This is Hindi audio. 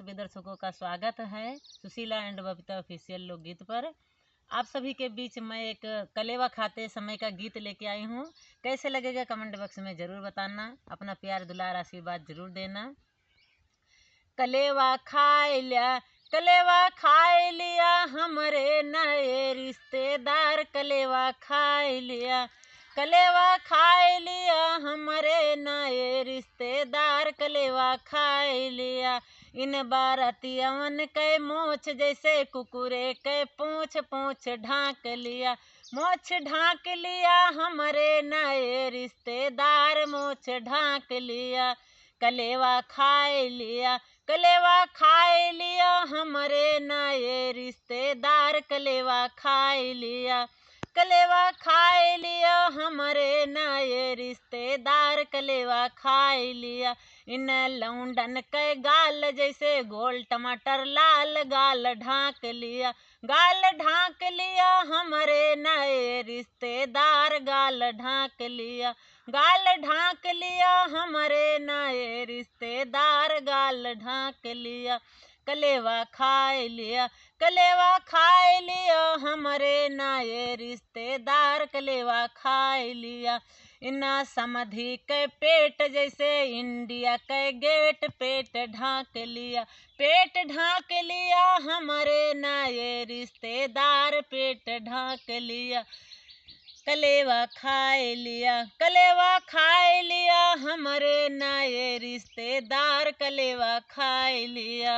सभी दर्शकों का स्वागत है सुशीला एंड बबीता ऑफिशियल लोकगीत पर। आप सभी के बीच मैं एक कलेवा खाते समय का गीत लेके आई हूँ। कैसे लगेगा कमेंट बॉक्स में ज़रूर बताना, अपना प्यार दुलार आशीर्वाद जरूर देना। कलेवा खाए लिया हमरे नए रिश्तेदार, कलेवा खाए लिया, कलेवा खाए लिया हमरे नए रिश्तेदार, कलेवा खाए लिया। इन बारातियवन के मोछ जैसे कुकुरे के पूछ पूछ ढांक लिया, मोछ ढांक लिया हमरे नए रिश्तेदार, मोछ ढांक लिया। कलेवा खाए लिया, कलेवा खाए लिया हमरे नए रिश्तेदार, कलेवा खाए लिया, कलेवा खाए लिया हमरे नए रिश्तेदार, कलेवा खाए लिया। इन लौंडन के गाल जैसे गोल टमाटर लाल, गाल ढांक लिया, गाल ढांक लिया हमरे नए रिश्तेदार, गाल ढांक लिया, गाल ढांक लिया हमरे नए रिश्तेदार, गाल ढांक लिया। कलेवा खाए लिया, कलेवा खाए लिया हमरे नए रिश्तेदार, कलेवा खाए लिया। इना समधी के पेट जैसे इंडिया के गेट, पेट ढांक लिया, पेट ढांक लिया हमरे नए रिश्तेदार, पेट ढांक लिया। कलेवा खाए लिया, कलेवा खाए लिया हमरे नए रिश्तेदार, कलेवा खाए लिया।